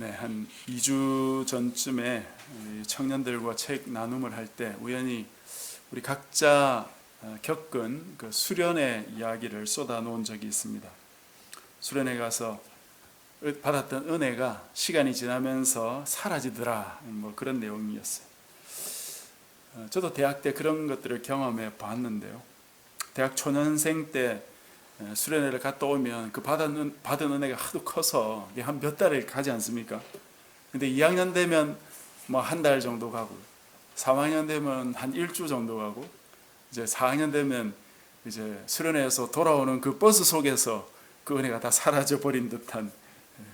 네, 한 2주 전쯤에 청년들과 책 나눔을 할 때 우연히 우리 각자 겪은 그 수련의 이야기를 쏟아놓은 적이 있습니다. 수련회 가서 받았던 은혜가 시간이 지나면서 사라지더라, 뭐 그런 내용이었어요. 저도 대학 때 그런 것들을 경험해 봤는데요. 대학 초년생 때 수련회를 갔다 오면 그 받은 은혜가 하도 커서 한 몇 달을 가지 않습니까? 근데 2학년 되면 뭐 한 달 정도 가고, 3학년 되면 한 일주 정도 가고, 이제 4학년 되면 이제 수련회에서 돌아오는 그 버스 속에서 그 은혜가 다 사라져 버린 듯한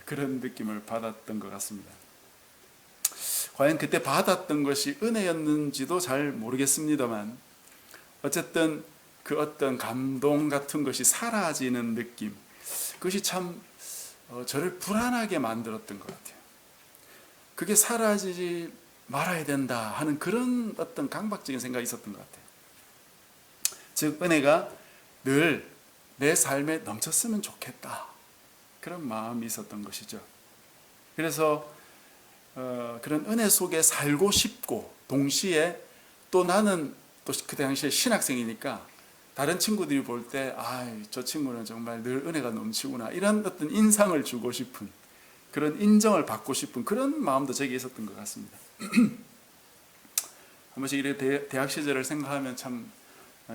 그런 느낌을 받았던 것 같습니다. 과연 그때 받았던 것이 은혜였는지도 잘 모르겠습니다만, 어쨌든 그 어떤 감동 같은 것이 사라지는 느낌, 그것이 참 저를 불안하게 만들었던 것 같아요. 그게 사라지지 말아야 된다 하는 그런 어떤 강박적인 생각이 있었던 것 같아요. 즉, 은혜가 늘 내 삶에 넘쳤으면 좋겠다, 그런 마음이 있었던 것이죠. 그래서 그런 은혜 속에 살고 싶고, 동시에 또 나는 또 그 당시에 신학생이니까 다른 친구들이 볼 때 저 친구는 정말 늘 은혜가 넘치구나, 이런 어떤 인상을 주고 싶은, 그런 인정을 받고 싶은 그런 마음도 제게 있었던 것 같습니다. 한 번씩 이렇게 대학 시절을 생각하면 참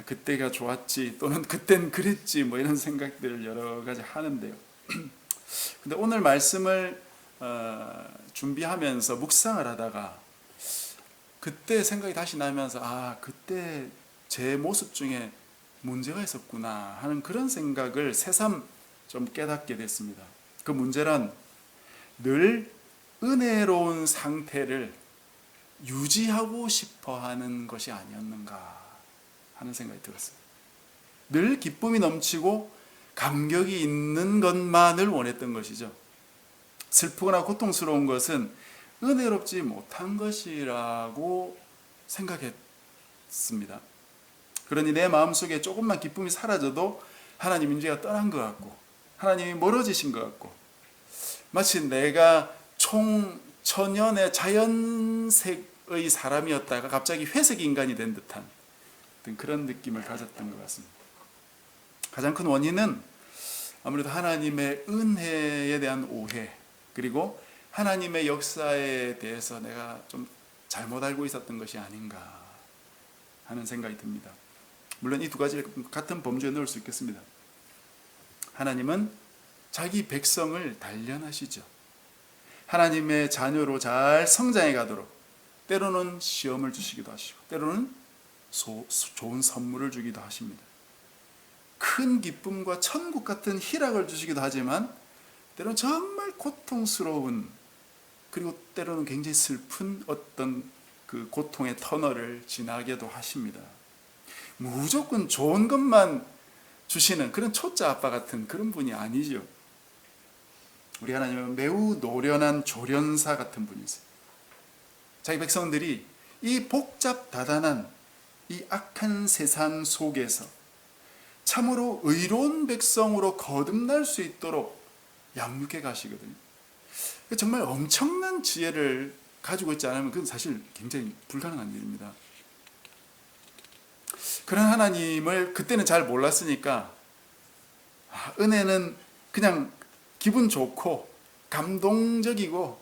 그때가 좋았지, 또는 그땐 그랬지, 뭐 이런 생각들을 여러 가지 하는데요. 근데 오늘 말씀을 준비하면서 묵상을 하다가 그때 생각이 다시 나면서 그때 제 모습 중에 문제가 있었구나 하는 그런 생각을 새삼 좀 깨닫게 됐습니다. 그 문제란 늘 은혜로운 상태를 유지하고 싶어 하는 것이 아니었는가 하는 생각이 들었어요. 늘 기쁨이 넘치고 감격이 있는 것만을 원했던 것이죠. 슬프거나 고통스러운 것은 은혜롭지 못한 것이라고 생각했습니다. 그러니 내 마음속에 조금만 기쁨이 사라져도 하나님 인재가 떠난 것 같고, 하나님이 멀어지신 것 같고, 마치 내가 총천연의 자연색의 사람이었다가 갑자기 회색 인간이 된 듯한 그런 느낌을 가졌던 것 같습니다. 가장 큰 원인은 아무래도 하나님의 은혜에 대한 오해, 그리고 하나님의 역사에 대해서 내가 좀 잘못 알고 있었던 것이 아닌가 하는 생각이 듭니다. 물론 이 두 가지를 같은 범주에 넣을 수 있겠습니다. 하나님은 자기 백성을 단련하시죠. 하나님의 자녀로 잘 성장해 가도록 때로는 시험을 주시기도 하시고, 때로는 좋은 선물을 주기도 하십니다. 큰 기쁨과 천국 같은 희락을 주시기도 하지만 때로는 정말 고통스러운, 그리고 때로는 굉장히 슬픈 어떤 그 고통의 터널을 지나게도 하십니다. 무조건 좋은 것만 주시는 그런 초짜 아빠 같은 그런 분이 아니죠. 우리 하나님은 매우 노련한 조련사 같은 분이세요. 자기 백성들이 이 복잡다단한 이 악한 세상 속에서 참으로 의로운 백성으로 거듭날 수 있도록 양육해 가시거든요. 정말 엄청난 지혜를 가지고 있지 않으면 그건 사실 굉장히 불가능한 일입니다. 그런 하나님을 그때는 잘 몰랐으니까 은혜는 그냥 기분 좋고 감동적이고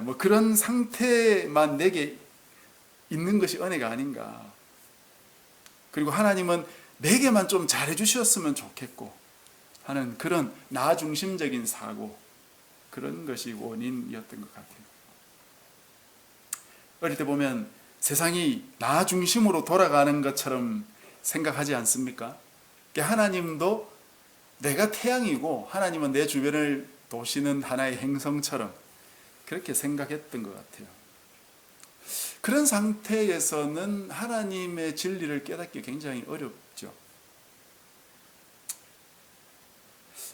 뭐 그런 상태만 내게 있는 것이 은혜가 아닌가. 그리고 하나님은 내게만 좀 잘해 주셨으면 좋겠고 하는 그런 나 중심적인 사고, 그런 것이 원인이었던 것 같아요. 어릴 때 보면 세상이 나 중심으로 돌아가는 것처럼 생각하지 않습니까? 하나님도 내가 태양이고 하나님은 내 주변을 도시는 하나의 행성처럼 그렇게 생각했던 것 같아요. 그런 상태에서는 하나님의 진리를 깨닫기 굉장히 어렵죠.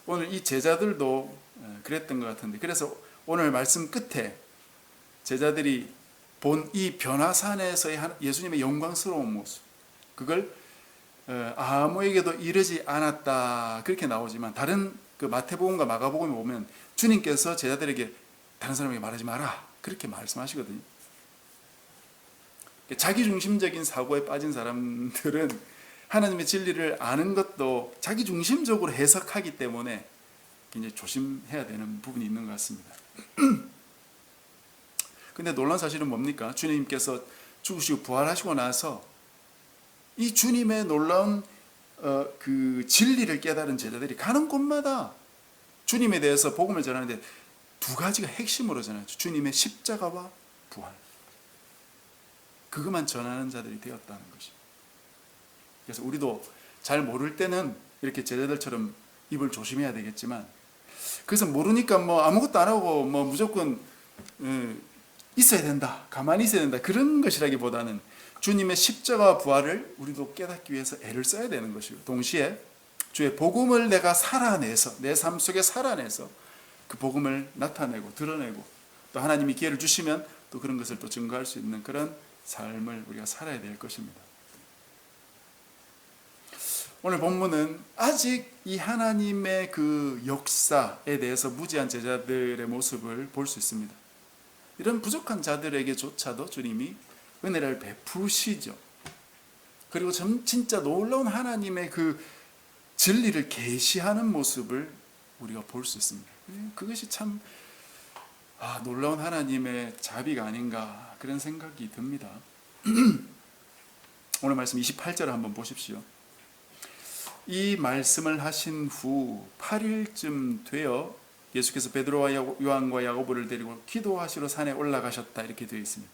오늘 이 제자들도 그랬던 것 같은데, 그래서 오늘 말씀 끝에 제자들이 본 이 변화산에서의 예수님의 영광스러운 모습, 그걸 아무에게도 이르지 않았다 그렇게 나오지만, 다른 그 마태복음과 마가복음에 보면 주님께서 제자들에게 다른 사람에게 말하지 마라. 그렇게 말씀하시거든요. 자기중심적인 사고에 빠진 사람들은 하나님의 진리를 아는 것도 자기중심적으로 해석하기 때문에 굉장히 조심해야 되는 부분이 있는 것 같습니다. 근데 놀라운 사실은 뭡니까? 주님께서 죽으시고 부활하시고 나서 이 주님의 놀라운 그 진리를 깨달은 제자들이 가는 곳마다 주님에 대해서 복음을 전하는데 두 가지가 핵심으로 전하죠. 주님의 십자가와 부활. 그것만 전하는 자들이 되었다는 것입니다. 그래서 우리도 잘 모를 때는 이렇게 제자들처럼 입을 조심해야 되겠지만, 그래서 모르니까 뭐 아무것도 안 하고 뭐 무조건 있어야 된다, 가만히 있어야 된다, 그런 것이라기보다는 주님의 십자가 부활을 우리도 깨닫기 위해서 애를 써야 되는 것이고, 동시에 주의 복음을 내가 살아내서, 내 삶 속에 살아내서 그 복음을 나타내고 드러내고, 또 하나님이 기회를 주시면 또 그런 것을 또 증거할 수 있는 그런 삶을 우리가 살아야 될 것입니다. 오늘 본문은 아직 이 하나님의 그 역사에 대해서 무지한 제자들의 모습을 볼 수 있습니다. 이런 부족한 자들에게조차도 주님이 은혜를 베푸시죠. 그리고 진짜 놀라운 하나님의 그 진리를 계시하는 모습을 우리가 볼 수 있습니다. 그것이 참 놀라운 하나님의 자비가 아닌가, 그런 생각이 듭니다. 오늘 말씀 28절을 한번 보십시오. 이 말씀을 하신 후 8일쯤 되어 예수께서 베드로와 요한과 야고보를 데리고 기도하시러 산에 올라가셨다, 이렇게 되어 있습니다.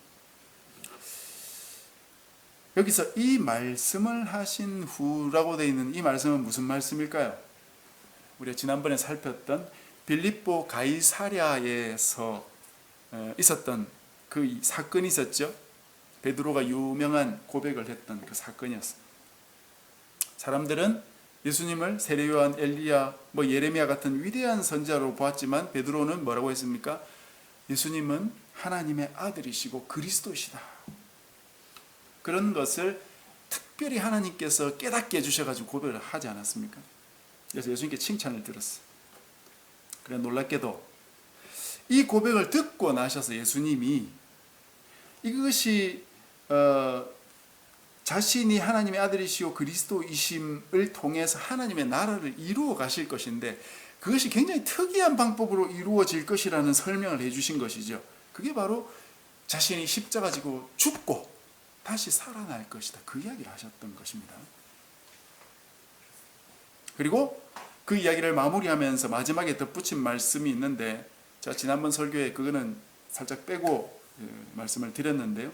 여기서 이 말씀을 하신 후라고 되어 있는 이 말씀은 무슨 말씀일까요? 우리가 지난번에 살폈던 빌립보 가이사랴에서 있었던 그 사건이 있었죠. 베드로가 유명한 고백을 했던 그 사건이었습니다. 사람들은 예수님을 세례 요한, 엘리야, 예레미야 같은 위대한 선지자로 보았지만 베드로는 뭐라고 했습니까? 예수님은 하나님의 아들이시고 그리스도시다. 그런 것을 특별히 하나님께서 깨닫게 해주셔가지고 고백을 하지 않았습니까? 그래서 예수님께 칭찬을 들었어요. 그래, 놀랍게도 이 고백을 듣고 나셔서 예수님이 이것이 자신이 하나님의 아들이시오 그리스도이심을 통해서 하나님의 나라를 이루어 가실 것인데, 그것이 굉장히 특이한 방법으로 이루어질 것이라는 설명을 해주신 것이죠. 그게 바로 자신이 십자가 지고 죽고 다시 살아날 것이다, 그 이야기를 하셨던 것입니다. 그리고 그 이야기를 마무리하면서 마지막에 덧붙인 말씀이 있는데, 제가 지난번 설교에 그거는 살짝 빼고 말씀을 드렸는데요.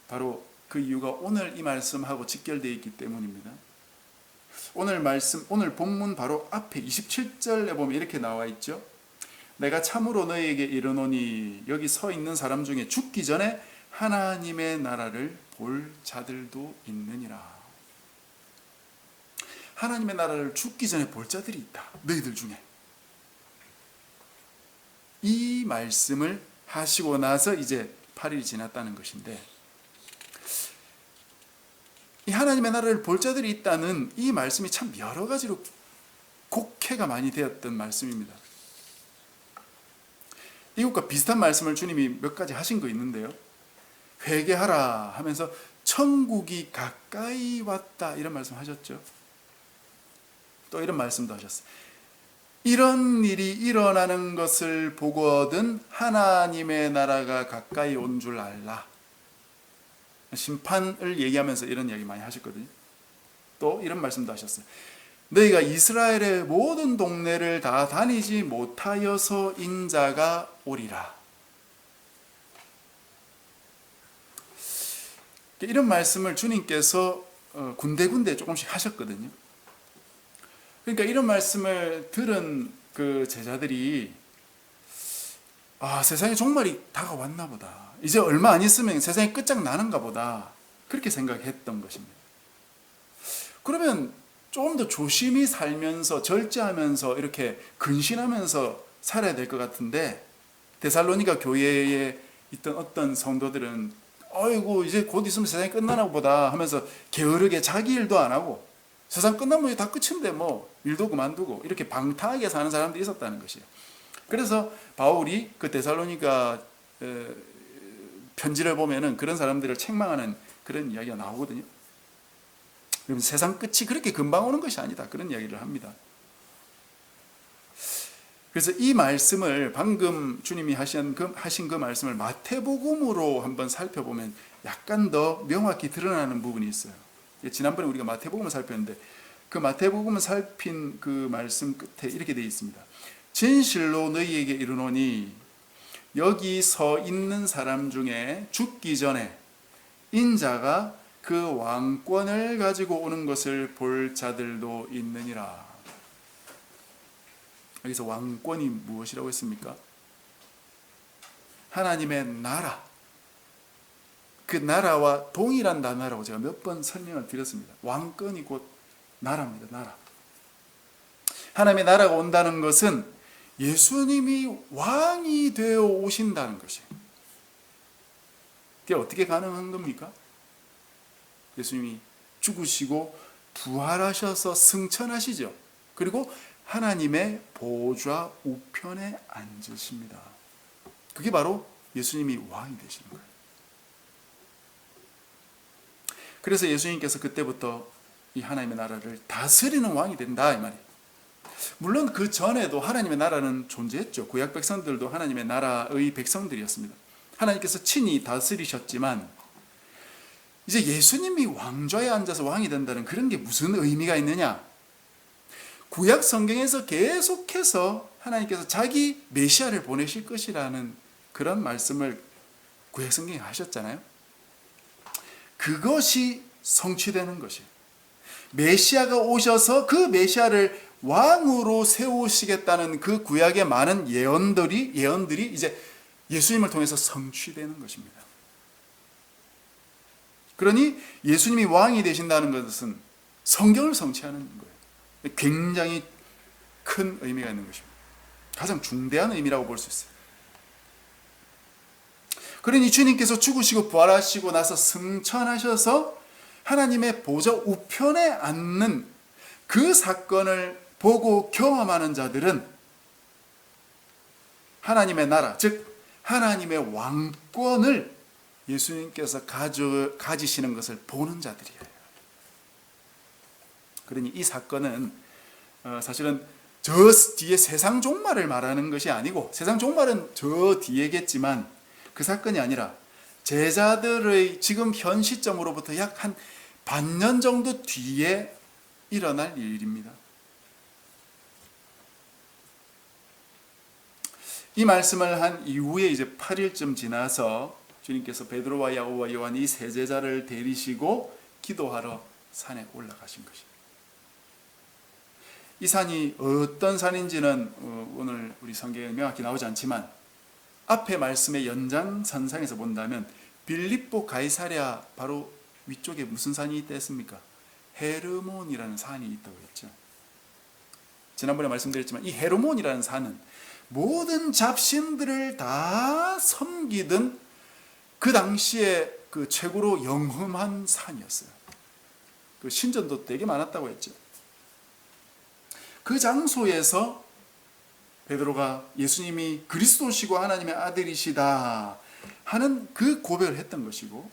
바로 그 이유가 오늘 이 말씀하고 직결되어 있기 때문입니다. 오늘 본문 바로 앞에 27절에 보면 이렇게 나와 있죠. 내가 참으로 너희에게 이르노니 여기 서 있는 사람 중에 죽기 전에 하나님의 나라를 볼 자들도 있느니라. 하나님의 나라를 죽기 전에 볼 자들이 있다, 너희들 중에. 이 말씀을 하시고 나서 이제 8일이 지났다는 것인데, 이 하나님의 나라를 볼 자들이 있다는 이 말씀이 참 여러 가지로 곡해가 많이 되었던 말씀입니다. 이것과 비슷한 말씀을 주님이 몇 가지 하신 거 있는데요. 회개하라 하면서 천국이 가까이 왔다, 이런 말씀 하셨죠. 또 이런 말씀도 하셨어요. 이런 일이 일어나는 것을 보거든 하나님의 나라가 가까이 온 줄 알라. 심판을 얘기하면서 이런 이야기 많이 하셨거든요. 또 이런 말씀도 하셨어요. 너희가 이스라엘의 모든 동네를 다 다니지 못하여서 인자가 오리라. 이런 말씀을 주님께서 군데군데 조금씩 하셨거든요. 그러니까 이런 말씀을 들은 그 제자들이 세상의 종말이 다가왔나 보다, 이제 얼마 안 있으면 세상이 끝장나는가 보다, 그렇게 생각했던 것입니다. 그러면 조금 더 조심히 살면서 절제하면서 이렇게 근신하면서 살아야 될 것 같은데, 데살로니가 교회에 있던 어떤 성도들은 아이고 이제 곧 있으면 세상이 끝나나 보다 하면서 게으르게 자기 일도 안 하고, 세상 끝나면 다 끝인데 뭐 일도 그만두고 이렇게 방탕하게 사는 사람들이 있었다는 것이에요. 그래서 바울이 그 데살로니가 편지를 보면은 그런 사람들을 책망하는 그런 이야기가 나오거든요. 그럼 세상 끝이 그렇게 금방 오는 것이 아니다, 그런 이야기를 합니다. 그래서 이 말씀을 방금 주님이 하신 그 말씀을 마태복음으로 한번 살펴보면 약간 더 명확히 드러나는 부분이 있어요. 지난번에 우리가 마태복음을 살폈는데 그 마태복음을 살핀 그 말씀 끝에 이렇게 되어 있습니다. 진실로 너희에게 이르노니 여기 서 있는 사람 중에 죽기 전에 인자가 그 왕권을 가지고 오는 것을 볼 자들도 있느니라. 여기서 왕권이 무엇이라고 했습니까? 하나님의 나라. 그 나라와 동일한 단어라고 제가 몇 번 설명을 드렸습니다. 왕권이 곧 나라입니다. 나라. 하나님의 나라가 온다는 것은 예수님이 왕이 되어 오신다는 것이에요. 그게 어떻게 가능한 겁니까? 예수님이 죽으시고 부활하셔서 승천하시죠. 그리고 하나님의 보좌 우편에 앉으십니다. 그게 바로 예수님이 왕이 되시는 거예요. 그래서 예수님께서 그때부터 이 하나님의 나라를 다스리는 왕이 된다, 이 말이에요. 물론 그 전에도 하나님의 나라는 존재했죠. 구약 백성들도 하나님의 나라의 백성들이었습니다. 하나님께서 친히 다스리셨지만 이제 예수님이 왕좌에 앉아서 왕이 된다는 그런 게 무슨 의미가 있느냐? 구약 성경에서 계속해서 하나님께서 자기 메시아를 보내실 것이라는 그런 말씀을 구약 성경에 하셨잖아요. 그것이 성취되는 것이에요. 메시아가 오셔서 그 메시아를 왕으로 세우시겠다는 그 구약의 많은 예언들이 이제 예수님을 통해서 성취되는 것입니다. 그러니 예수님이 왕이 되신다는 것은 성경을 성취하는 거예요. 굉장히 큰 의미가 있는 것입니다. 가장 중대한 의미라고 볼 수 있어요. 그러니 주님께서 죽으시고 부활하시고 나서 승천하셔서 하나님의 보좌 우편에 앉는 그 사건을 보고 경험하는 자들은 하나님의 나라, 즉 하나님의 왕권을 예수님께서 가지시는 것을 보는 자들이에요. 그러니 이 사건은 사실은 저 뒤에 세상 종말을 말하는 것이 아니고, 세상 종말은 저 뒤에겠지만 그 사건이 아니라 제자들의 지금 현 시점으로부터 약 한 반년 정도 뒤에 일어날 일입니다. 이 말씀을 한 이후에 이제 8일쯤 지나서 주님께서 베드로와 야고보와 요한 이 세 제자를 데리시고 기도하러 산에 올라가신 것입니다. 이 산이 어떤 산인지는 오늘 우리 성경에 명확히 나오지 않지만 앞에 말씀의 연장선상에서 본다면 빌립보 가이사랴 바로 위쪽에 무슨 산이 있다 했습니까? 헤르몬이라는 산이 있다고 했죠. 지난번에 말씀드렸지만 이 헤르몬이라는 산은 모든 잡신들을 다 섬기던 그 당시에 그 최고로 영험한 산이었어요. 그 신전도 되게 많았다고 했죠. 그 장소에서 베드로가 예수님이 그리스도시고 하나님의 아들이시다 하는 그 고백을 했던 것이고,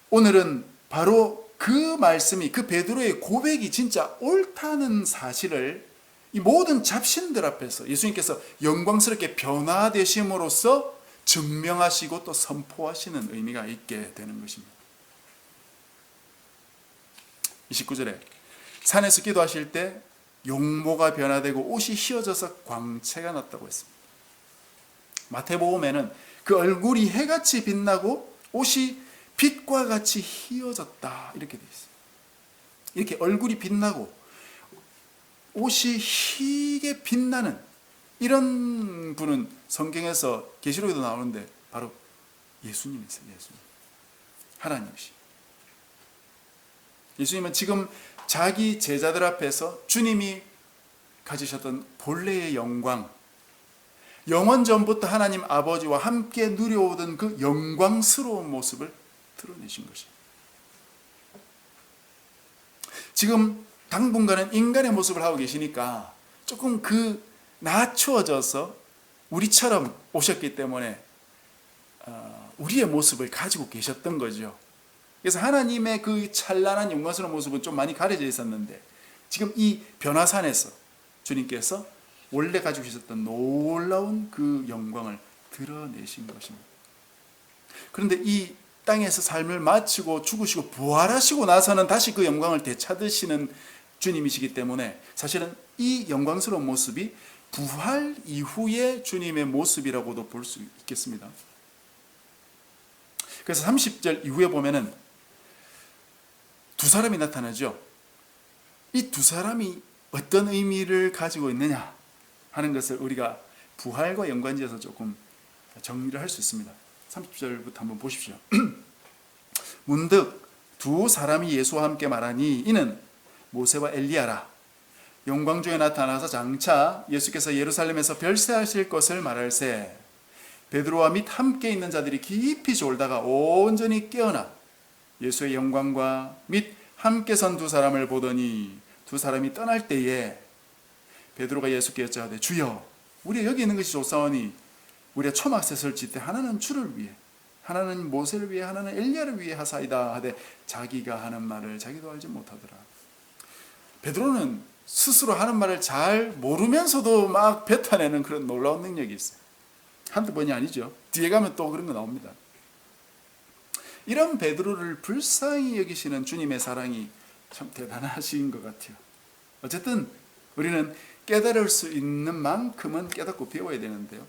오늘은 바로 그 말씀이, 그 베드로의 고백이 진짜 옳다는 사실을 이 모든 잡신들 앞에서 예수님께서 영광스럽게 변화되심으로써 증명하시고 또 선포하시는 의미가 있게 되는 것입니다. 29절에 산에서 기도하실 때 용모가 변화되고 옷이 휘어져서 광채가 났다고 했습니다. 마태복음에는 그 얼굴이 해같이 빛나고 옷이 빛과 같이 휘어졌다 이렇게 되어 있어요. 이렇게 얼굴이 빛나고 옷이 희게 빛나는 이런 분은 성경에서 계시록에도 나오는데 바로 예수님이세요. 예수님, 하나님이시. 예수님은 지금 자기 제자들 앞에서 주님이 가지셨던 본래의 영광, 영원 전부터 하나님 아버지와 함께 누려오던 그 영광스러운 모습을 드러내신 것입니다. 지금 당분간은 인간의 모습을 하고 계시니까 조금 낮추어져서 우리처럼 오셨기 때문에 우리의 모습을 가지고 계셨던 거죠. 그래서 하나님의 그 찬란한 영광스러운 모습은 좀 많이 가려져 있었는데 지금 이 변화산에서 주님께서 원래 가지고 계셨던 놀라운 그 영광을 드러내신 것입니다. 그런데 이 땅에서 삶을 마치고 죽으시고 부활하시고 나서는 다시 그 영광을 되찾으시는 주님이시기 때문에 사실은 이 영광스러운 모습이 부활 이후의 주님의 모습이라고도 볼 수 있겠습니다. 그래서 30절 이후에 보면은 두 사람이 나타나죠. 이 두 사람이 어떤 의미를 가지고 있느냐 하는 것을 우리가 부활과 연관지어서 조금 정리를 할 수 있습니다. 30절부터 한번 보십시오. 문득 두 사람이 예수와 함께 말하니 이는 모세와 엘리야라. 영광 중에 나타나서 장차 예수께서 예루살렘에서 별세하실 것을 말할세. 베드로와 및 함께 있는 자들이 깊이 졸다가 온전히 깨어나 예수의 영광과 및 함께 선 두 사람을 보더니 두 사람이 떠날 때에 베드로가 예수께 여짜오되 주여 우리가 여기 있는 것이 좋사오니 우리가 초막셋을 짓되 하나는 주를 위해 하나는 모세를 위해 하나는 엘리야를 위해 하사이다 하되 자기가 하는 말을 자기도 알지 못하더라. 베드로는 스스로 하는 말을 잘 모르면서도 막 뱉어내는 그런 놀라운 능력이 있어요. 한두 번이 아니죠. 뒤에 가면 또 그런 거 나옵니다. 이런 베드로를 불쌍히 여기시는 주님의 사랑이 참 대단하신 것 같아요. 어쨌든 우리는 깨달을 수 있는 만큼은 깨닫고 배워야 되는데요.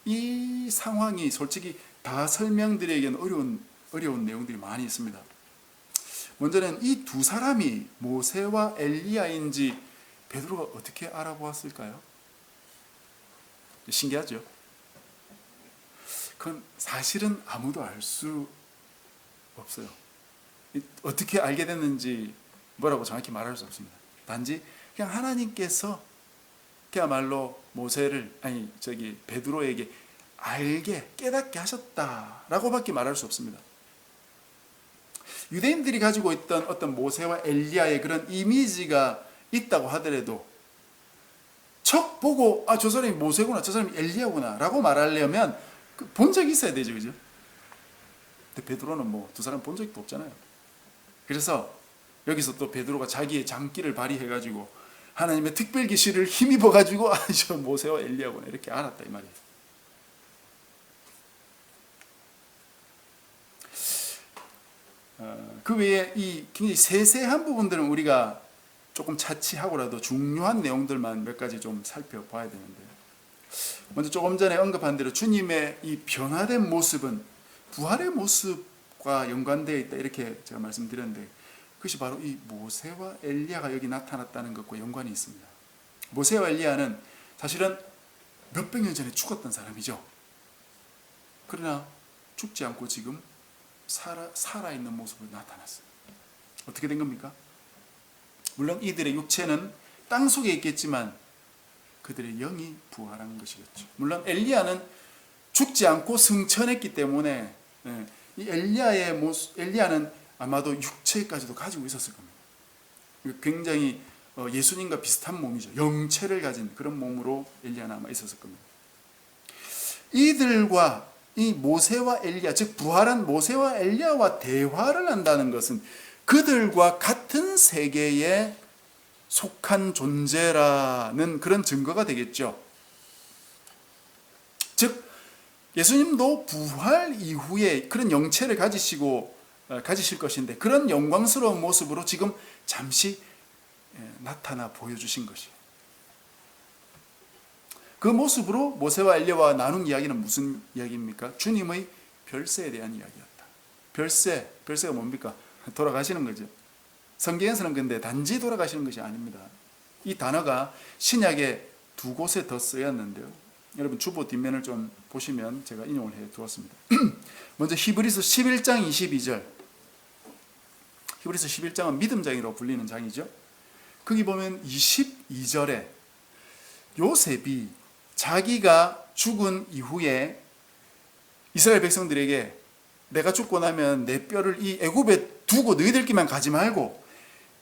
이 상황이 솔직히 다 설명드리기에는 어려운 내용들이 많이 있습니다. 먼저는 이 두 사람이 모세와 엘리야인지 베드로가 어떻게 알아보았을까요? 신기하죠? 그건 사실은 아무도 알 수 없어요. 어떻게 알게 됐는지 뭐라고 정확히 말할 수 없습니다. 단지 그냥 하나님께서 그야말로 베드로에게 깨닫게 하셨다라고밖에 말할 수 없습니다. 유대인들이 가지고 있던 어떤 모세와 엘리야의 그런 이미지가 있다고 하더라도 척 보고 저 사람이 모세구나 저 사람이 엘리야구나 라고 말하려면 본 적이 있어야 되죠, 그죠? 근데 베드로는 두 사람 본 적도 없잖아요. 그래서 여기서 또 베드로가 자기의 장기를 발휘해가지고 하나님의 특별 계시를 힘입어가지고 저 모세와 엘리야구나 이렇게 알았다 이 말이에요. 그 외에 이 굉장히 세세한 부분들은 우리가 조금 차치하고라도 중요한 내용들만 몇 가지 좀 살펴봐야 되는데요. 먼저 조금 전에 언급한 대로 주님의 이 변화된 모습은 부활의 모습과 연관되어 있다 이렇게 제가 말씀드렸는데 그것이 바로 이 모세와 엘리야가 여기 나타났다는 것과 연관이 있습니다. 모세와 엘리야는 사실은 몇백 년 전에 죽었던 사람이죠. 그러나 죽지 않고 지금 살아있는 모습으로 나타났어요. 어떻게 된 겁니까? 물론 이들의 육체는 땅 속에 있겠지만 그들의 영이 부활한 것이겠죠. 물론 엘리야는 죽지 않고 승천했기 때문에 이 엘리야는 아마도 육체까지도 가지고 있었을 겁니다. 굉장히 예수님과 비슷한 몸이죠. 영체를 가진 그런 몸으로 엘리야는 아마 있었을 겁니다. 이들과 이 모세와 엘리야, 즉 부활한 모세와 엘리야와 대화를 한다는 것은 그들과 같은 세계에 속한 존재라는 그런 증거가 되겠죠. 즉 예수님도 부활 이후에 그런 영체를 가지실 것인데 그런 영광스러운 모습으로 지금 잠시 나타나 보여주신 것이에요. 그 모습으로 모세와 엘리야와 나눈 이야기는 무슨 이야기입니까? 주님의 별세에 대한 이야기였다. 별세가 뭡니까? 돌아가시는 거죠. 성경에서는 근데 단지 돌아가시는 것이 아닙니다. 이 단어가 신약에 두 곳에 더 쓰였는데요. 여러분 주보 뒷면을 좀 보시면 제가 인용을 해 두었습니다. 먼저 히브리서 11장 22절. 히브리서 11장은 믿음장이라고 불리는 장이죠. 거기 보면 22절에 요셉이 자기가 죽은 이후에 이스라엘 백성들에게 내가 죽고 나면 내 뼈를 이 애굽에 두고 너희들끼리만 가지 말고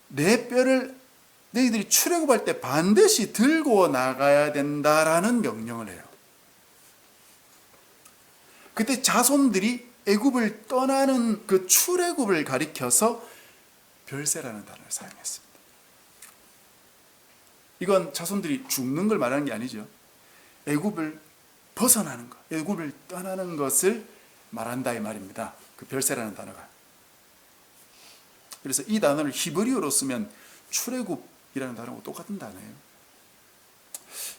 내 뼈를 너희들이 출애굽할 때 반드시 들고 나가야 된다라는 명령을 해요. 그때 자손들이 애굽을 떠나는 그 출애굽을 가리켜서 별세라는 단어를 사용했습니다. 이건 자손들이 죽는 걸 말하는 게 아니죠. 애굽을 벗어나는 것, 애굽을 떠나는 것을 말한다 이 말입니다. 그 별세라는 단어가. 그래서 이 단어를 히브리어로 쓰면 출애굽이라는 단어하고 똑같은 단어예요.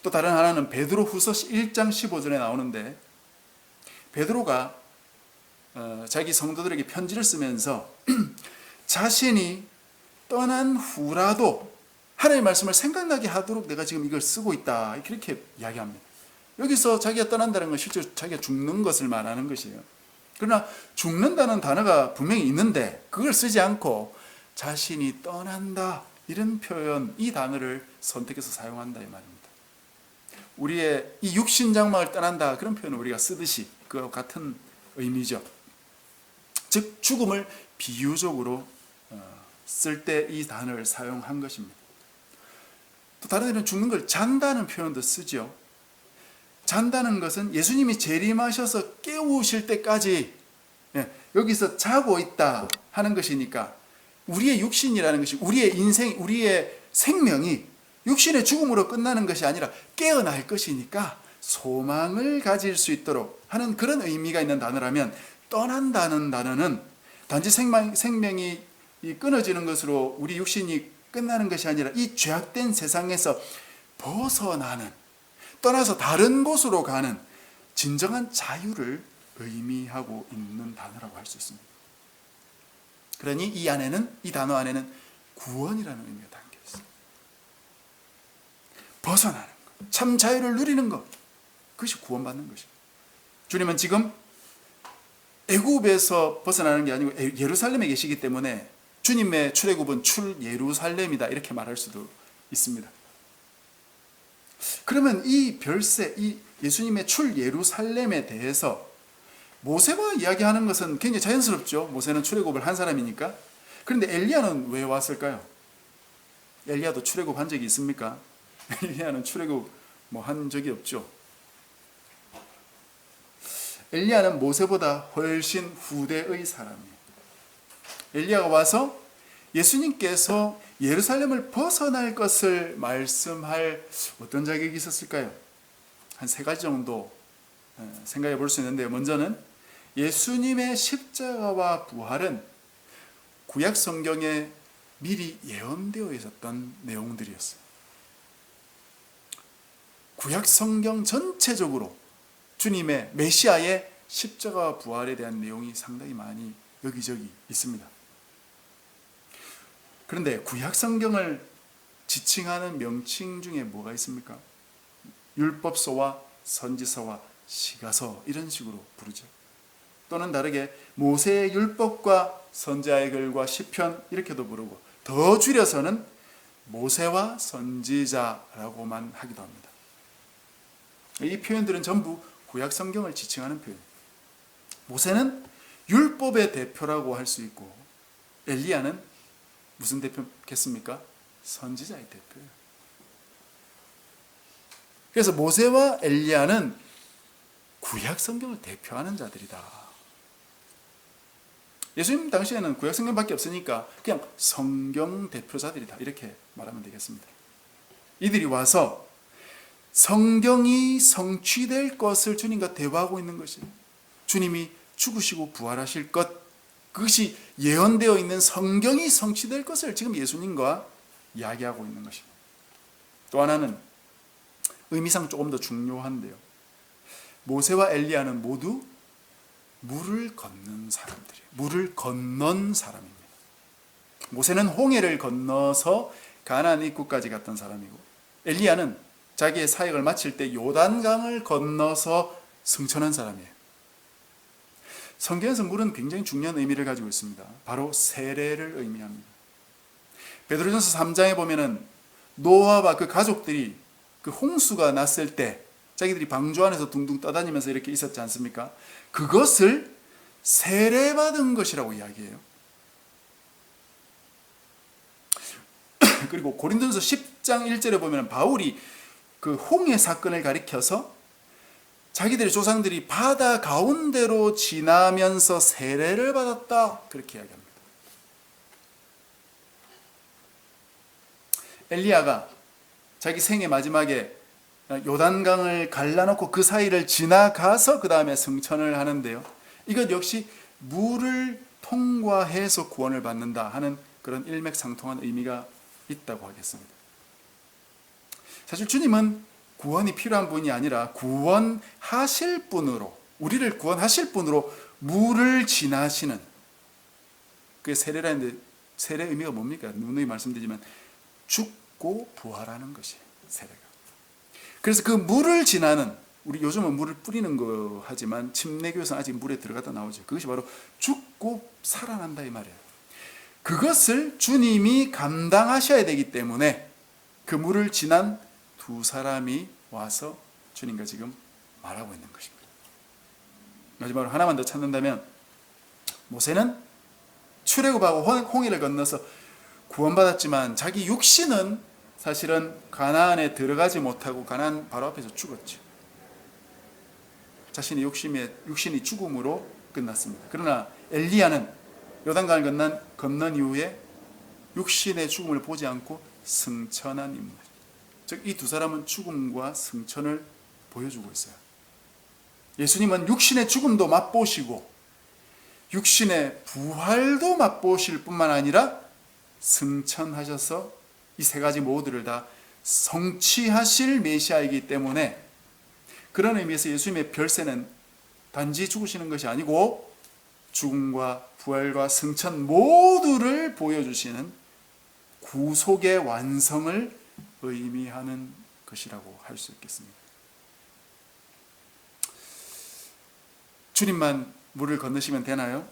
또 다른 하나는 베드로후서 1장 15절에 나오는데, 베드로가 자기 성도들에게 편지를 쓰면서 자신이 떠난 후라도 하나님의 말씀을 생각나게 하도록 내가 지금 이걸 쓰고 있다, 이렇게 이야기합니다. 여기서 자기가 떠난다는 건 실제로 자기가 죽는 것을 말하는 것이에요. 그러나 죽는다는 단어가 분명히 있는데 그걸 쓰지 않고 자신이 떠난다, 이런 표현, 이 단어를 선택해서 사용한다 이 말입니다. 우리의 이 육신장막을 떠난다, 그런 표현을 우리가 쓰듯이 그와 같은 의미죠. 즉 죽음을 비유적으로 쓸 때 이 단어를 사용한 것입니다. 또 다른 데는 죽는 걸 잔다는 표현도 쓰죠. 잔다는 것은 예수님이 재림하셔서 깨우실 때까지 여기서 자고 있다 하는 것이니까, 우리의 육신이라는 것이, 우리의 인생, 우리의 생명이 육신의 죽음으로 끝나는 것이 아니라 깨어날 것이니까 소망을 가질 수 있도록 하는 그런 의미가 있는 단어라면, 떠난다는 단어는 단지 생명이 끊어지는 것으로 우리 육신이 끝나는 것이 아니라 이 죄악된 세상에서 벗어나는, 떠나서 다른 곳으로 가는 진정한 자유를 의미하고 있는 단어라고 할 수 있습니다. 그러니 이 안에는, 이 단어 안에는 구원이라는 의미가 담겨 있습니다. 벗어나는 것, 참 자유를 누리는 것, 그것이 구원받는 것입니다. 주님은 지금 애굽에서 벗어나는 게 아니고 예루살렘에 계시기 때문에 주님의 출애굽은 출 예루살렘이다, 이렇게 말할 수도 있습니다. 그러면 이 별세, 이 예수님의 출 예루살렘에 대해서 모세가 이야기하는 것은 굉장히 자연스럽죠. 모세는 출애굽을 한 사람이니까. 그런데 엘리야는 왜 왔을까요? 엘리야도 출애굽 한 적이 있습니까? 엘리야는 출애굽 한 적이 없죠. 엘리야는 모세보다 훨씬 후대의 사람이에요. 엘리야가 와서 예수님께서 예루살렘을 벗어날 것을 말씀할 어떤 자격이 있었을까요? 한 3가지 정도 생각해 볼 수 있는데요. 먼저는 예수님의 십자가와 부활은 구약 성경에 미리 예언되어 있었던 내용들이었어요. 구약 성경 전체적으로 주님의 메시아의 십자가와 부활에 대한 내용이 상당히 많이 여기저기 있습니다. 그런데 구약 성경을 지칭하는 명칭 중에 뭐가 있습니까? 율법서와 선지서와 시가서, 이런 식으로 부르죠. 또는 다르게 모세의 율법과 선지자의 글과 시편, 이렇게도 부르고, 더 줄여서는 모세와 선지자라고만 하기도 합니다. 이 표현들은 전부 구약 성경을 지칭하는 표현입니다. 모세는 율법의 대표라고 할 수 있고, 엘리야는 무슨 대표겠습니까? 선지자의 대표예요. 그래서 모세와 엘리야는 구약 성경을 대표하는 자들이다. 예수님 당시에는 구약 성경밖에 없으니까 그냥 성경 대표자들이다, 이렇게 말하면 되겠습니다. 이들이 와서 성경이 성취될 것을 주님과 대화하고 있는 것이에요. 주님이 죽으시고 부활하실 것, 그것이 예언되어 있는 성경이 성취될 것을 지금 예수님과 이야기하고 있는 것입니다. 또 하나는 의미상 조금 더 중요한데요. 모세와 엘리야는 모두 물을 건넌 사람들이에요. 물을 건넌 사람입니다. 모세는 홍해를 건너서 가나안 입구까지 갔던 사람이고, 엘리야는 자기의 사역을 마칠 때 요단강을 건너서 승천한 사람이에요. 성경에서 물은 굉장히 중요한 의미를 가지고 있습니다. 바로 세례를 의미합니다. 베드로전서 3장에 보면은 노아와 그 가족들이 그 홍수가 났을 때 자기들이 방주 안에서 둥둥 떠다니면서 이렇게 있었지 않습니까? 그것을 세례받은 것이라고 이야기해요. 그리고 고린도전서 10장 1절에 보면 바울이 그 홍해 사건을 가리켜서 자기들의 조상들이 바다 가운데로 지나면서 세례를 받았다, 그렇게 이야기합니다. 엘리야가 자기 생애 마지막에 요단강을 갈라놓고 그 사이를 지나가서 그 다음에 승천을 하는데요, 이것 역시 물을 통과해서 구원을 받는다 하는 그런 일맥상통한 의미가 있다고 하겠습니다. 사실 주님은 구원이 필요한 분이 아니라 구원하실 분으로, 우리를 구원하실 분으로 물을 지나시는, 그게 세례라는데 세례 의미가 뭡니까? 누누이 말씀드리지만 죽고 부활하는 것이 세례가. 그래서 그 물을 지나는, 우리 요즘은 물을 뿌리는 거 하지만 침례교에서는 아직 물에 들어갔다 나오죠. 그것이 바로 죽고 살아난다 이 말이에요. 그것을 주님이 감당하셔야 되기 때문에 그 물을 지난 두 사람이 와서 주님과 지금 말하고 있는 것입니다. 마지막으로 하나만 더 찾는다면, 모세는 출애굽하고 홍해를 건너서 구원받았지만 자기 육신은 사실은 가나안에 들어가지 못하고 가나안 바로 앞에서 죽었죠. 자신의 육신이 죽음으로 끝났습니다. 그러나 엘리야는 요단강을 건넌 이후에 육신의 죽음을 보지 않고 승천한 인물, 즉 이 두 사람은 죽음과 승천을 보여주고 있어요. 예수님은 육신의 죽음도 맛보시고 육신의 부활도 맛보실 뿐만 아니라 승천하셔서 이 세 가지 모두를 다 성취하실 메시아이기 때문에, 그런 의미에서 예수님의 별세는 단지 죽으시는 것이 아니고 죽음과 부활과 승천 모두를 보여주시는 구속의 완성을 의미하는 것이라고 할 수 있겠습니다. 주님만 물을 건너시면 되나요?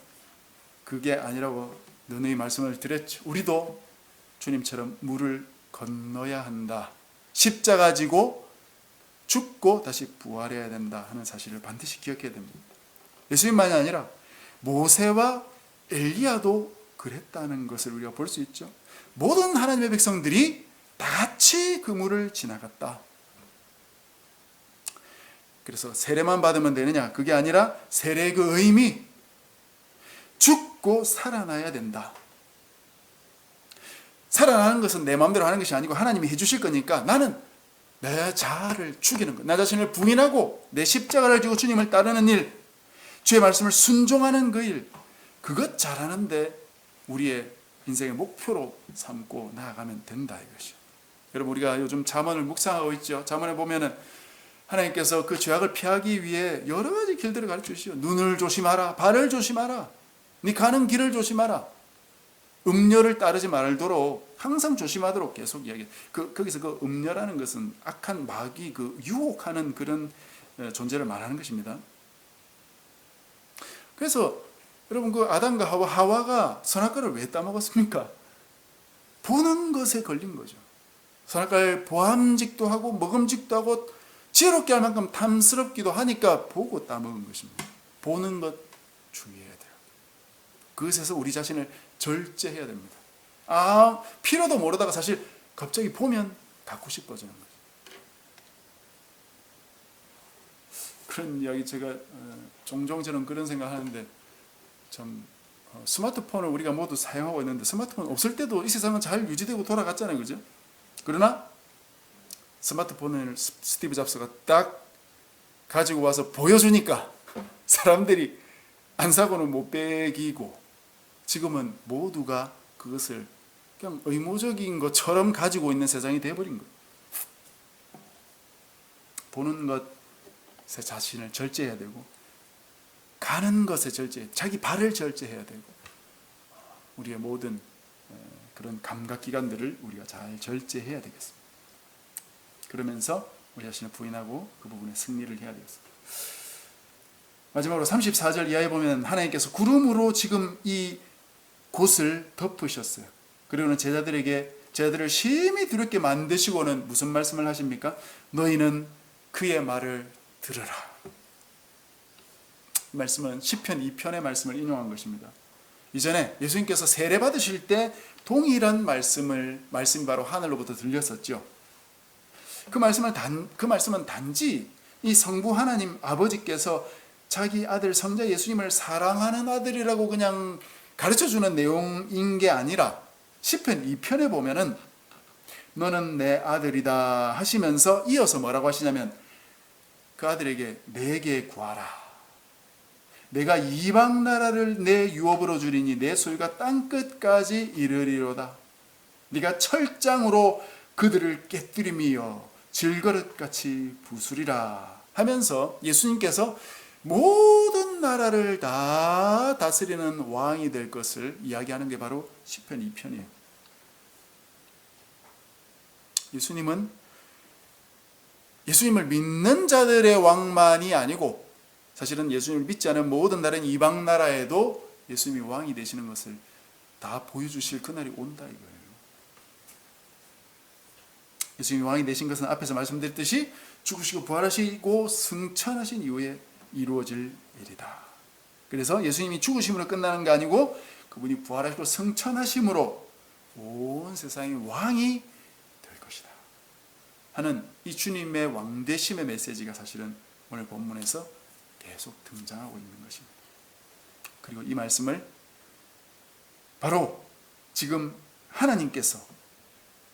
그게 아니라고 누누이 말씀을 드렸죠. 우리도 주님처럼 물을 건너야 한다, 십자가 지고 죽고 다시 부활해야 된다 하는 사실을 반드시 기억해야 됩니다. 예수님만이 아니라 모세와 엘리야도 그랬다는 것을 우리가 볼 수 있죠. 모든 하나님의 백성들이 다 같이 그 물을 지나갔다. 그래서 세례만 받으면 되느냐? 그게 아니라 세례의 그 의미, 죽고 살아나야 된다. 살아나는 것은 내 마음대로 하는 것이 아니고 하나님이 해주실 거니까 나는 내 자아를 죽이는 것, 나 자신을 부인하고 내 십자가를 지고 주님을 따르는 일, 주의 말씀을 순종하는 그 일, 그것 잘하는데 우리의 인생의 목표로 삼고 나아가면 된다 이것이요. 여러분, 우리가 요즘 잠언을 묵상하고 있죠. 잠언에 보면은 하나님께서 그 죄악을 피하기 위해 여러 가지 길들을 가르쳐 주시죠. 눈을 조심하라, 발을 조심하라, 네 가는 길을 조심하라, 음녀를 따르지 말도록 항상 조심하도록 계속 이야기해요. 거기서 그 음녀라는 것은 악한 마귀, 그 유혹하는 그런 존재를 말하는 것입니다. 그래서 여러분, 그 아담과 하와가 선악과를 왜 따먹었습니까? 보는 것에 걸린 거죠. 선악과를 보암직도 하고 먹음직도 하고 지혜롭게 할 만큼 탐스럽기도 하니까 보고 따먹은 것입니다. 보는 것 주의해야 돼요. 그것에서 우리 자신을 절제해야 됩니다. 필요도 모르다가 사실 갑자기 보면 갖고 싶어지는 거죠. 그런 이야기 제가 종종 저는 그런 생각하는데, 참 스마트폰을 우리가 모두 사용하고 있는데 스마트폰 없을 때도 이 세상은 잘 유지되고 돌아갔잖아요, 그죠? 그러나 스마트폰을 스티브 잡스가 딱 가지고 와서 보여주니까 사람들이 안 사고는 못 빼기고, 지금은 모두가 그것을 그냥 의무적인 것처럼 가지고 있는 세상이 되어버린 거예요. 보는 것에 자신을 절제해야 되고, 가는 것에 자기 발을 절제해야 되고, 우리의 모든 그런 감각기관들을 우리가 잘 절제해야 되겠습니다. 그러면서 우리 자신을 부인하고 그 부분에 승리를 해야 되겠습니다. 마지막으로 34절 이하에 보면 하나님께서 구름으로 지금 이 곳을 덮으셨어요. 그리고는 제자들을 심히 두렵게 만드시고는 무슨 말씀을 하십니까? 너희는 그의 말을 들으라. 말씀은 시편 2편의 말씀을 인용한 것입니다. 이전에 예수님께서 세례 받으실 때 동일한 말씀이 바로 하늘로부터 들렸었죠. 그 말씀은 단지 이 성부 하나님 아버지께서 자기 아들 성자 예수님을 사랑하는 아들이라고 그냥 가르쳐주는 내용인 게 아니라 시편 2편에 보면은 너는 내 아들이다 하시면서 이어서 뭐라고 하시냐면 그 아들에게 내게 구하라. 내가 이방 나라를 내 유업으로 주리니 내 소유가 땅끝까지 이르리로다. 네가 철장으로 그들을 깨뜨리며 질그릇같이 부수리라 하면서 예수님께서 모든 나라를 다 다스리는 왕이 될 것을 이야기하는 게 바로 시편 2편이에요. 예수님을 믿는 자들의 왕만이 아니고 사실은 예수님을 믿지 않은 모든 다른 이방 나라에도 예수님이 왕이 되시는 것을 다 보여주실 그날이 온다 이거예요. 예수님이 왕이 되신 것은 앞에서 말씀드렸듯이 죽으시고 부활하시고 승천하신 이후에 이루어질 일이다. 그래서 예수님이 죽으심으로 끝나는 게 아니고 그분이 부활하시고 승천하심으로 온 세상의 왕이 될 것이다 하는 이 주님의 왕되심의 메시지가 사실은 오늘 본문에서 계속 등장하고 있는 것입니다. 그리고 이 말씀을 바로 지금 하나님께서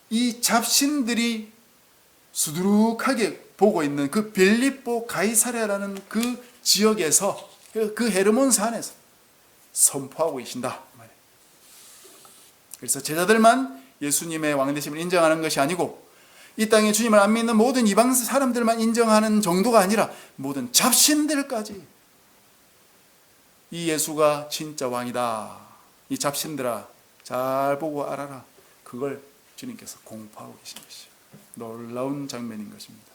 이 잡신들이 수두룩하게 보고 있는 그 빌립보 가이사랴라는 그 지역에서 그 헤르몬 산에서 선포하고 계신다. 그래서 제자들만 예수님의 왕되심을 인정하는 것이 아니고 이 땅에 주님을 안 믿는 모든 이방 사람들만 인정하는 정도가 아니라 모든 잡신들까지 이 예수가 진짜 왕이다. 이 잡신들아 잘 보고 알아라. 그걸 주님께서 공포하고 계신 것이죠. 놀라운 장면인 것입니다.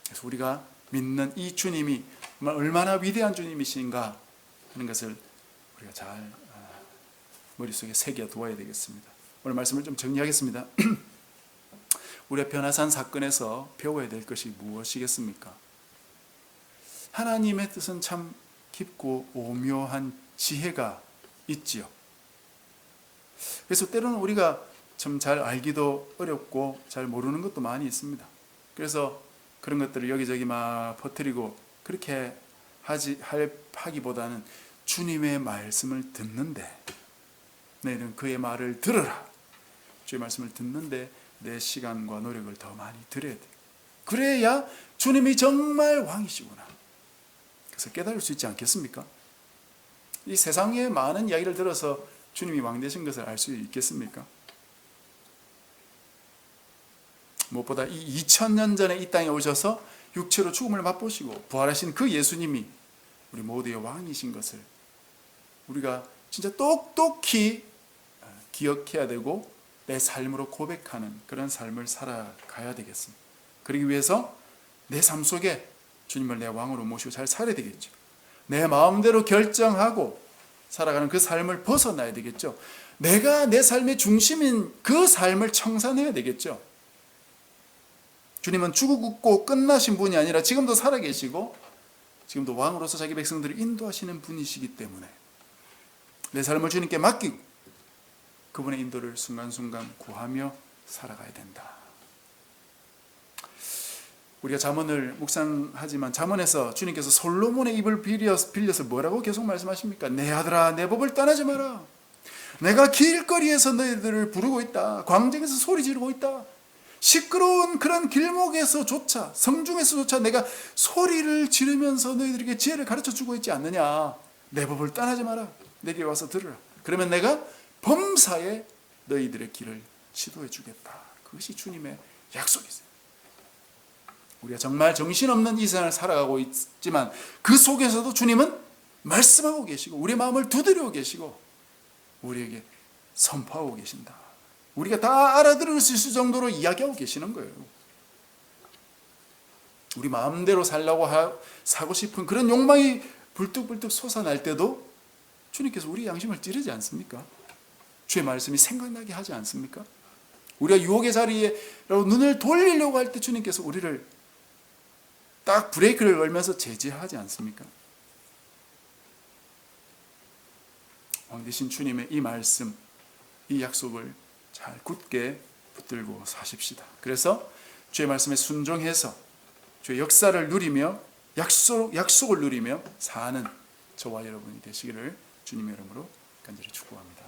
그래서 우리가 믿는 이 주님이 얼마나 위대한 주님이신가 하는 것을 우리가 잘 머릿속에 새겨두어야 되겠습니다. 오늘 말씀을 좀 정리하겠습니다. 우리가 변화산 사건에서 배워야 될 것이 무엇이겠습니까? 하나님의 뜻은 참 깊고 오묘한 지혜가 있지요. 그래서 때로는 우리가 참 잘 알기도 어렵고 잘 모르는 것도 많이 있습니다. 그래서 그런 것들을 여기저기 막 퍼뜨리고 그렇게 하기보다는 주님의 말씀을 듣는데 너희는 그의 말을 들으라. 주의 말씀을 듣는데 내 시간과 노력을 더 많이 들여야 돼. 그래야 주님이 정말 왕이시구나. 그래서 깨달을 수 있지 않겠습니까? 이 세상의 많은 이야기를 들어서 주님이 왕 되신 것을 알 수 있겠습니까? 무엇보다 이 2000년 전에 이 땅에 오셔서 육체로 죽음을 맛보시고 부활하신 그 예수님이 우리 모두의 왕이신 것을 우리가 진짜 똑똑히 기억해야 되고 내 삶으로 고백하는 그런 삶을 살아가야 되겠습니다. 그러기 위해서 내 삶 속에 주님을 내 왕으로 모시고 잘 살아야 되겠죠. 내 마음대로 결정하고 살아가는 그 삶을 벗어나야 되겠죠. 내가 내 삶의 중심인 그 삶을 청산해야 되겠죠. 주님은 죽고 끝나신 분이 아니라 지금도 살아계시고 지금도 왕으로서 자기 백성들을 인도하시는 분이시기 때문에 내 삶을 주님께 맡기고 그분의 인도를 순간순간 구하며 살아가야 된다. 우리가 잠언을 묵상하지만 잠언에서 주님께서 솔로몬의 입을 빌려서 뭐라고 계속 말씀하십니까? 내 아들아 내 법을 떠나지 마라. 내가 길거리에서 너희들을 부르고 있다. 광장에서 소리 지르고 있다. 시끄러운 그런 길목에서조차 성중에서조차 내가 소리를 지르면서 너희들에게 지혜를 가르쳐주고 있지 않느냐. 내 법을 떠나지 마라. 내게 와서 들으라. 그러면 내가 범사에 너희들의 길을 지도해 주겠다. 그것이 주님의 약속이세요. 우리가 정말 정신없는 이 세상을 살아가고 있지만 그 속에서도 주님은 말씀하고 계시고 우리의 마음을 두드리고 계시고 우리에게 선포하고 계신다. 우리가 다 알아들을 수 있을 정도로 이야기하고 계시는 거예요. 우리 마음대로 살라고 사고 싶은 그런 욕망이 불뚝불뚝 솟아날 때도 주님께서 우리 양심을 찌르지 않습니까? 주의 말씀이 생각나게 하지 않습니까? 우리가 유혹의 자리에 눈을 돌리려고 할 때 주님께서 우리를 딱 브레이크를 걸면서 제지하지 않습니까? 왕 되신 주님의 이 말씀, 이 약속을 잘 굳게 붙들고 사십시다. 그래서 주의 말씀에 순종해서 주의 역사를 누리며 약속을 누리며 사는 저와 여러분이 되시기를 주님의 이름으로 간절히 축복합니다.